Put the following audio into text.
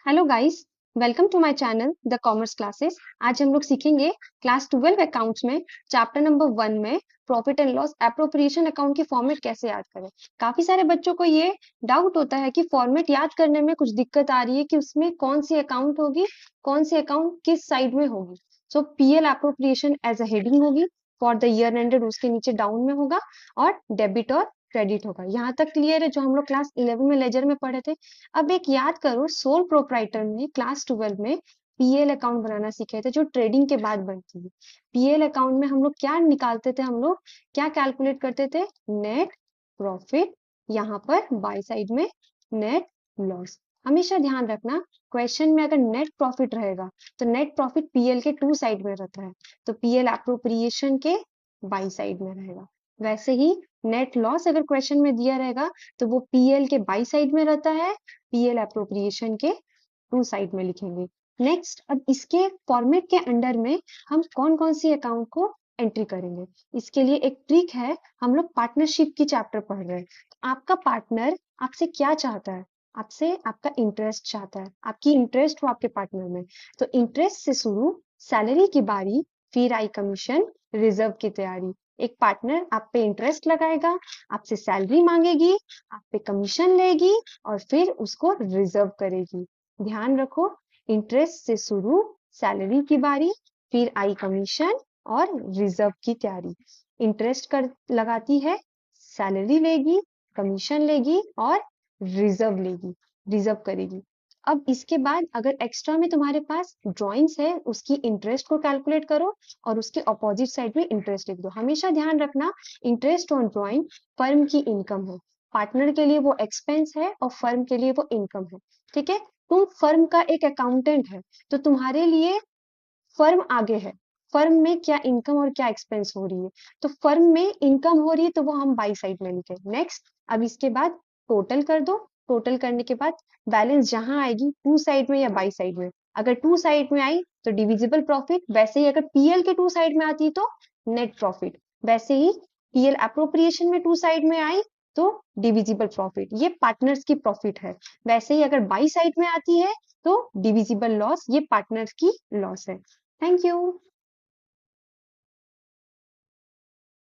Hello guys, welcome to my channel the commerce classes. आज हम लोग सीखेंगे क्लास 12 अकाउंट्स में चैप्टर नंबर 1 में profit and loss appropriation account की फॉर्मेट कैसे याद करें। काफी सारे बच्चों को ये डाउट होता है कि फॉर्मेट याद करने में कुछ दिक्कत आ रही है कि उसमें कौन सी अकाउंट होगी, कौन सी अकाउंट किस साइड में होगी। So PL appropriation as a heading होगी, फॉर द ईयर एंडेड उसके नीचे डाउन में होगा, और डेबिट और क्रेडिट होगा। यहाँ तक क्लियर है जो हम लोग क्लास 11 में लेजर में पढ़े थे। अब एक याद करो, सोल प्रोप्राइटर में क्लास 12 में पीएल अकाउंट बनाना सीखे थे जो ट्रेडिंग के बाद बनती है। पीएल अकाउंट में हम लोग क्या निकालते थे, हम लोग क्या कैलकुलेट करते थे? नेट प्रॉफिट, यहाँ पर बाय साइड में नेट लॉस। हमेशा ध्यान रखना, क्वेश्चन में अगर नेट प्रॉफिट रहेगा तो नेट प्रॉफिट पीएल के टू साइड में रहता है, तो पीएल एप्रोप्रिएशन के बाई साइड में रहेगा। वैसे ही नेट लॉस अगर क्वेश्चन में दिया रहेगा तो वो पीएल के बाई साइड में रहता है, पीएल एप्रोप्रिएशन के टू साइड में लिखेंगे। नेक्स्ट, अब इसके फॉर्मेट के अंडर में हम कौन कौन सी अकाउंट को एंट्री करेंगे, इसके लिए एक ट्रिक है। हम लोग पार्टनरशिप की चैप्टर पढ़ रहे हैं, तो आपका पार्टनर आपसे क्या चाहता है? आपसे आपका इंटरेस्ट चाहता है, आपकी इंटरेस्ट हो आपके पार्टनर में। तो इंटरेस्ट से शुरू, सैलरी की बारी, फिर आई कमीशन, रिजर्व की तैयारी। एक पार्टनर आप पे इंटरेस्ट लगाएगा, आपसे सैलरी मांगेगी, आप पे कमीशन लेगी और फिर उसको रिजर्व करेगी। ध्यान रखो, इंटरेस्ट से शुरू, सैलरी की बारी, फिर आई कमीशन और रिजर्व की तैयारी। इंटरेस्ट कर लगाती है, सैलरी लेगी, कमीशन लेगी और रिजर्व लेगी, रिजर्व करेगी। अब इसके बाद अगर एक्स्ट्रा में तुम्हारे पास ड्राइंग्स है, उसकी इंटरेस्ट को कैलकुलेट करो और उसके अपोजिट साइड में इंटरेस्ट लिख दो। हमेशा ध्यान रखना, इंटरेस्ट ऑन ड्राइंग फर्म की इनकम है, पार्टनर के लिए वो एक्सपेंस है और फर्म के लिए वो इनकम है। ठीक है, तुम फर्म का एक अकाउंटेंट है, तो तुम्हारे लिए फर्म आगे है, फर्म में क्या इनकम और क्या एक्सपेंस हो रही है। तो फर्म में इनकम हो रही है तो वो हम बाई साइड में लिखे। नेक्स्ट, अब इसके बाद टोटल कर दो। टोटल करने के बाद बैलेंस जहां आएगी, टू साइड में या बाई साइड में। अगर टू साइड में आई तो डिविजिबल प्रॉफिट, वैसे ही अगर पीएल के टू साइड में आती तो नेट प्रॉफिट, वैसे ही पीएल अप्रोप्रिएशन में टू साइड में आई तो डिविजिबल प्रॉफिट। ये पार्टनर्स की प्रॉफिट है। वैसे ही अगर बाई साइड में आती है तो डिविजिबल लॉस, ये पार्टनर्स की लॉस है। Thank you.